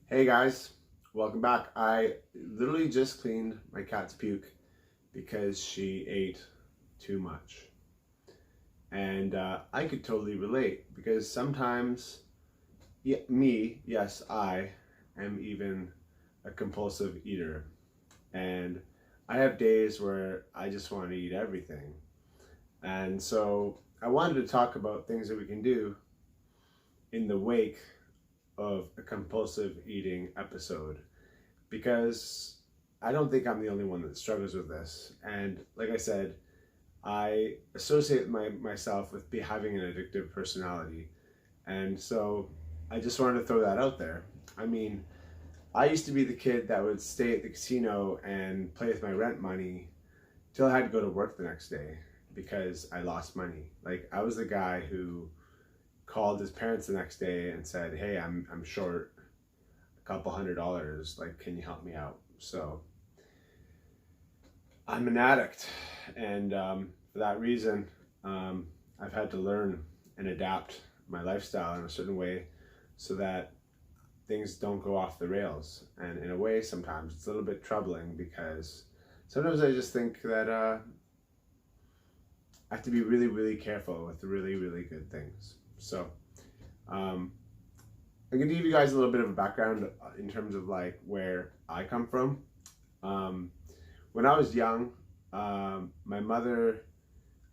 Hey guys, welcome back. I literally just cleaned my cat's puke because she ate too much. And I could totally relate because sometimes, yes, I am even a compulsive eater. And I have days where I just want to eat everything. And so I wanted to talk about things that we can do in the wake of a compulsive eating episode because I don't think I'm the only one that struggles with this. And like I said, I associate myself with having an addictive personality. And so I just wanted to throw that out there. I mean, I used to be the kid that would stay at the casino and play with my rent money till I had to go to work the next day because I lost money. Like I was the guy who called his parents the next day and said, "Hey, I'm short a couple $100. Like, can you help me out?" So I'm an addict, and for that reason, I've had to learn and adapt my lifestyle in a certain way so that things don't go off the rails. And in a way, sometimes it's a little bit troubling because sometimes I just think that I have to be really, really careful with really, really good things. So I'm going to give you guys a little bit of a background in terms of like where I come from. When I was young, my mother,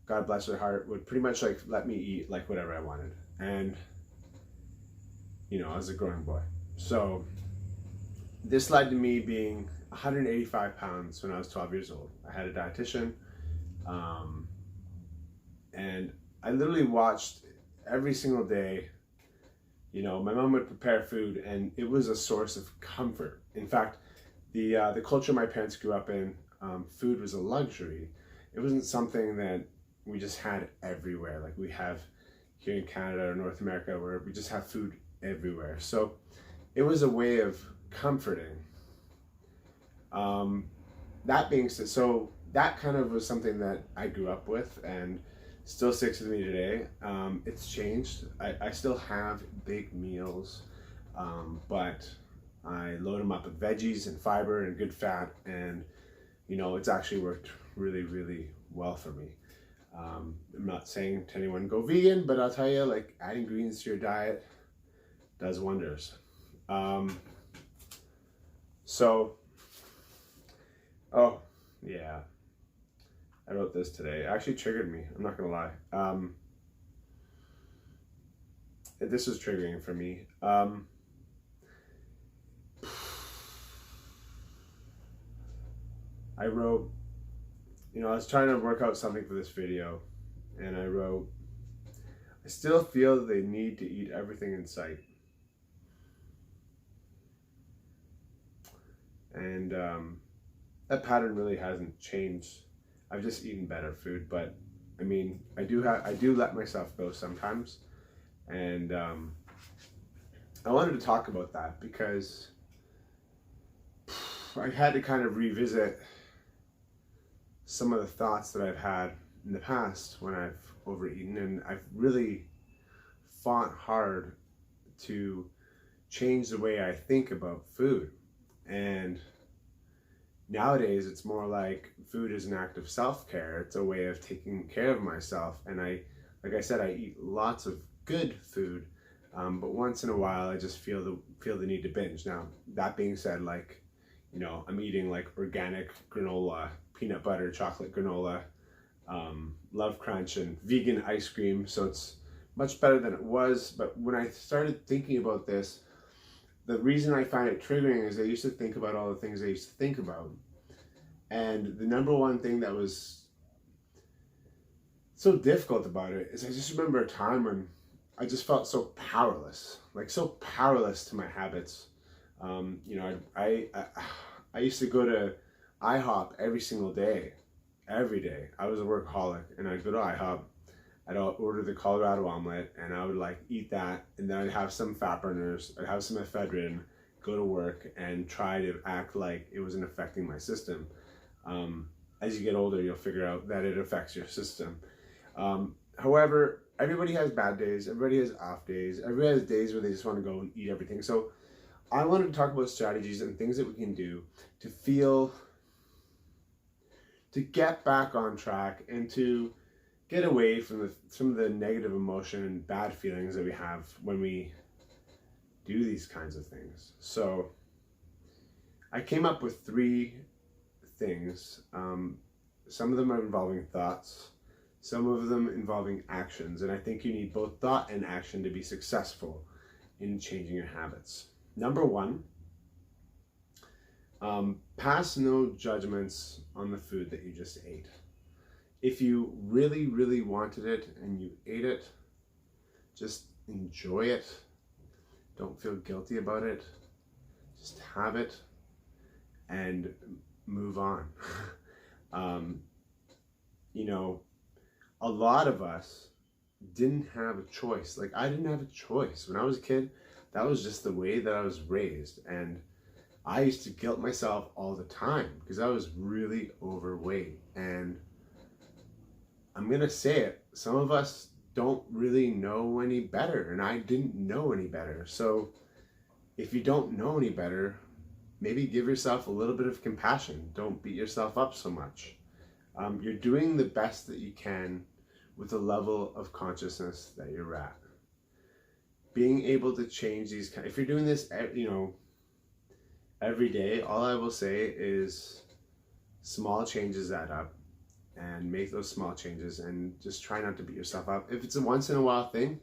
God bless her heart, would pretty much like let me eat like whatever I wanted. And, you know, I was a growing boy. So this led to me being 185 pounds when I was 12 years old. I had a dietitian, and I literally watched every single day. You know, my mom would prepare food, and it was a source of comfort. In fact, the culture my parents grew up in, food was a luxury. It wasn't something that we just had everywhere, like we have here in Canada or North America, where we just have food everywhere. So it was a way of comforting. That being said, so that kind of was something that I grew up with and still sticks with me today. It's changed. I still have big meals, but I load them up with veggies and fiber and good fat, and you know, it's actually worked really, really well for me. I'm not saying to anyone go vegan, but I'll tell you, like adding greens to your diet does wonders. So, oh yeah, I wrote this today. It actually triggered me. I'm not gonna lie. This was triggering for me. I wrote, you know, I was trying to work out something for this video, and I wrote, I still feel the need to eat everything in sight. And that pattern really hasn't changed. I've just eaten better food, but I mean, I do let myself go sometimes, and I wanted to talk about that because I had to kind of revisit some of the thoughts that I've had in the past when I've overeaten, and I've really fought hard to change the way I think about food. And nowadays it's more like food is an act of self-care. It's a way of taking care of myself. And like I said, I eat lots of good food, but once in a while I just feel the need to binge. Now that being said, like, you know, I'm eating like organic granola, peanut butter, chocolate granola, Love Crunch, and vegan ice cream. So it's much better than it was. But when I started thinking about this, the reason I find it triggering is I used to think about all the things I used to think about. And the number one thing that was so difficult about it is I just remember a time when I just felt so powerless, like so powerless to my habits. You know, I used to go to IHOP every single day, every day. I was a workaholic, and I'd go to IHOP. I'd order the Colorado omelet, and I would like eat that, and then I'd have some fat burners, I'd have some ephedrine, go to work, and try to act like it wasn't affecting my system. As you get older, you'll figure out that it affects your system. However, everybody has bad days, everybody has off days, everybody has days where they just want to go and eat everything. So I wanted to talk about strategies and things that we can do to get back on track and to get away from some of the negative emotion and bad feelings that we have when we do these kinds of things. So I came up with 3 things. Some of them are involving thoughts, some of them involving actions, and I think you need both thought and action to be successful in changing your habits. Number 1, pass no judgments on the food that you just ate. If you really, really wanted it and you ate it, just enjoy it. Don't feel guilty about it. Just have it and move on. You know, a lot of us didn't have a choice. Like, I didn't have a choice. When I was a kid, that was just the way that I was raised. And I used to guilt myself all the time because I was really overweight. And I'm going to say it, some of us don't really know any better, and I didn't know any better. So if you don't know any better, maybe give yourself a little bit of compassion. Don't beat yourself up so much. You're doing the best that you can with the level of consciousness that you're at. Being able to change these, if you're doing this, you know, every day, all I will say is small changes add up, and make those small changes and just try not to beat yourself up. If it's a once in a while thing,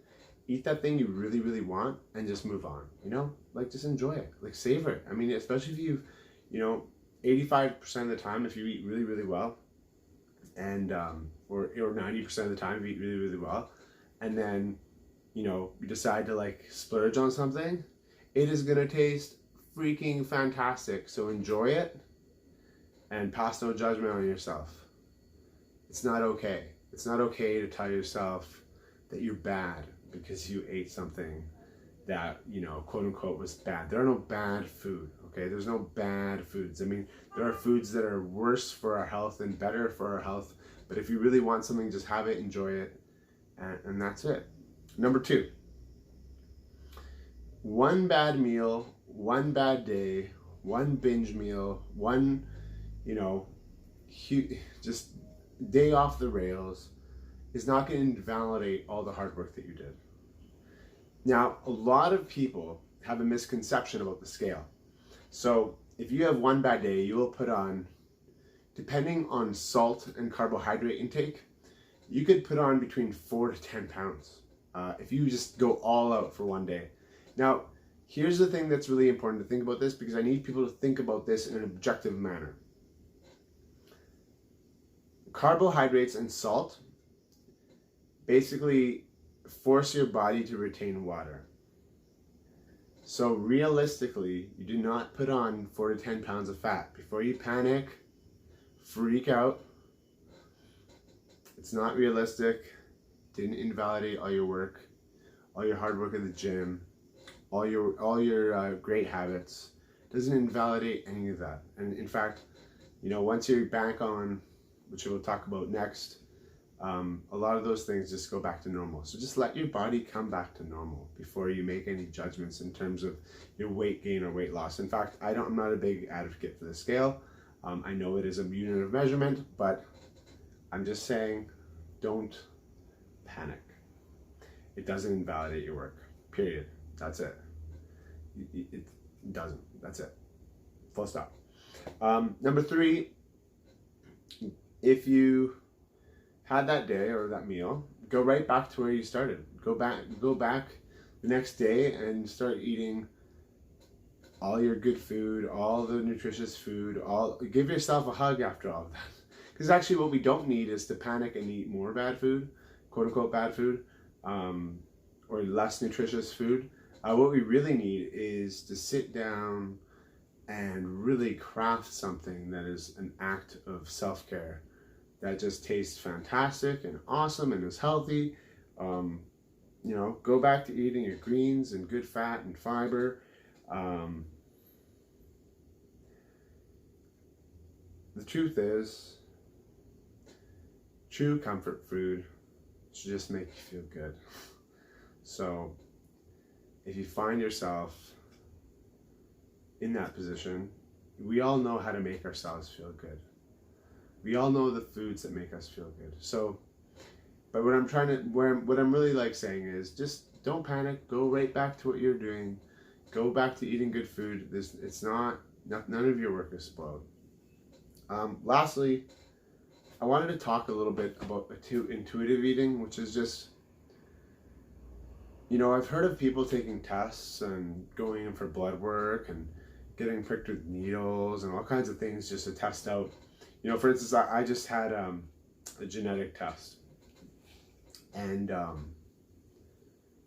eat that thing you really, really want and just move on, you know, like just enjoy it, like savor it. I mean, especially if you know, 85% of the time, if you eat really, really well, and, or 90% of the time if you eat really, really well, and then, you know, you decide to like splurge on something, it is gonna taste freaking fantastic. So enjoy it and pass no judgment on yourself. It's not okay. It's not okay to tell yourself that you're bad because you ate something that, you know, quote unquote was bad. There are no bad food, okay? There's no bad foods. I mean, there are foods that are worse for our health and better for our health, but if you really want something, just have it, enjoy it, and that's it. Number 2, one bad meal, one bad day, one binge meal, one, you know, just day off the rails is not going to invalidate all the hard work that you did. Now, a lot of people have a misconception about the scale. So if you have one bad day, you will put on, depending on salt and carbohydrate intake, you could put on between 4 to 10 pounds if you just go all out for one day. Now, here's the thing that's really important to think about this, because I need people to think about this in an objective manner. Carbohydrates and salt basically force your body to retain water. So realistically, you do not put on 4 to 10 pounds of fat. Before you panic, freak out, it's not realistic. Didn't invalidate all your work, all your hard work at the gym, all your great habits. Doesn't invalidate any of that. And in fact, you know, once you're back on, which we'll talk about next, a lot of those things just go back to normal. So just let your body come back to normal before you make any judgments in terms of your weight gain or weight loss. In fact, I'm not a big advocate for the scale. I know it is a unit of measurement, but I'm just saying, don't panic. It doesn't invalidate your work, period. That's it. It doesn't. That's it. Full stop. Number 3, if you had that day or that meal, go right back to where you started. Go back the next day and start eating all your good food, all the nutritious food, give yourself a hug after all of that. Because actually what we don't need is to panic and eat more bad food, quote unquote bad food, or less nutritious food. What we really need is to sit down and really craft something that is an act of self-care that just tastes fantastic and awesome and is healthy. You know, go back to eating your greens and good fat and fiber. The truth is, true comfort food should just make you feel good. So if you find yourself in that position, we all know how to make ourselves feel good. We all know the foods that make us feel good. So, but what I'm really like saying is just don't panic. Go right back to what you're doing. Go back to eating good food. None of your work is spoiled. Lastly, I wanted to talk a little bit about intuitive eating, which is just, I've heard of people taking tests and going in for blood work and getting pricked with needles and all kinds of things just to test out. For instance, I just had a genetic test, and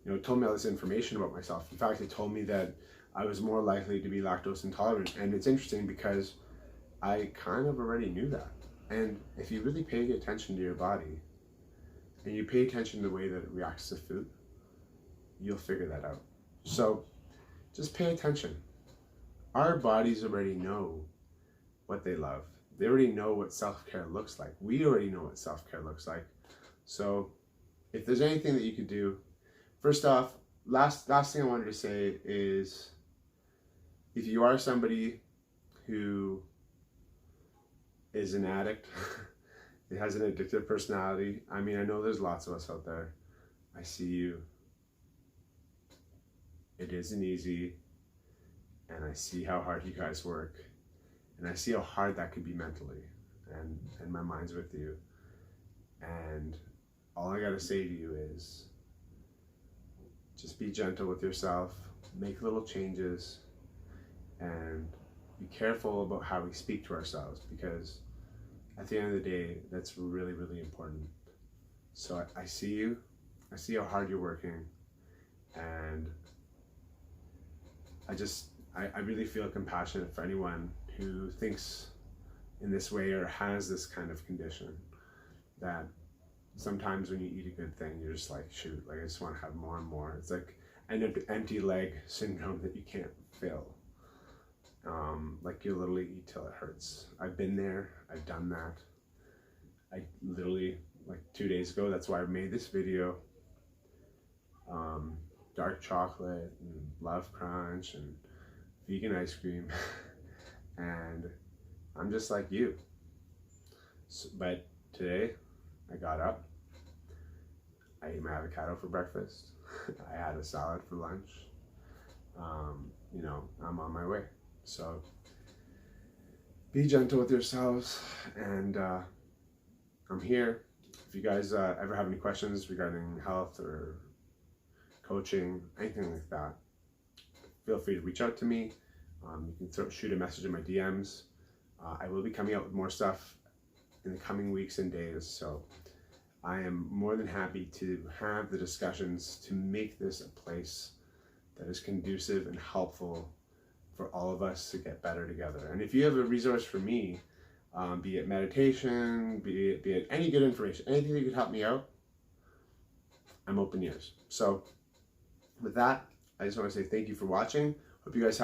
it told me all this information about myself. In fact, it told me that I was more likely to be lactose intolerant. And it's interesting because I kind of already knew that. And if you really pay attention to your body and you pay attention to the way that it reacts to food, you'll figure that out. So just pay attention. Our bodies already know what they love. They already know what self-care looks like. We already know what self-care looks like. So if there's anything that you could do, first off, last thing I wanted to say is, if you are somebody who is an addict, it has an addictive personality. I mean, I know there's lots of us out there. I see you. It isn't easy. And I see how hard you guys work. And I see how hard that could be mentally. And my mind's with you. And all I gotta say to you is, just be gentle with yourself. Make little changes. And be careful about how we speak to ourselves, because at the end of the day, that's really, really important. So I see you. I see how hard you're working. And I really feel compassionate for anyone who thinks in this way or has this kind of condition, that sometimes when you eat a good thing, you're just like, shoot, like I just want to have more and more. It's like an empty leg syndrome that you can't fill. Like you literally eat till it hurts. I've been there. I've done that. I literally, like 2 days ago, that's why I made this video. Dark chocolate and Love Crunch and vegan ice cream. And I'm just like you. But today, I got up. I ate my avocado for breakfast. I had a salad for lunch. I'm on my way. So be gentle with yourselves, and I'm here. If you guys ever have any questions regarding health or coaching, anything like that, feel free to reach out to me. You can shoot a message in my DMs. I will be coming out with more stuff in the coming weeks and days, so I am more than happy to have the discussions to make this a place that is conducive and helpful for all of us to get better together. And if you have a resource for me, be it meditation, be it any good information, anything that could help me out, I'm open ears. So with that, I just want to say thank you for watching. Hope you guys have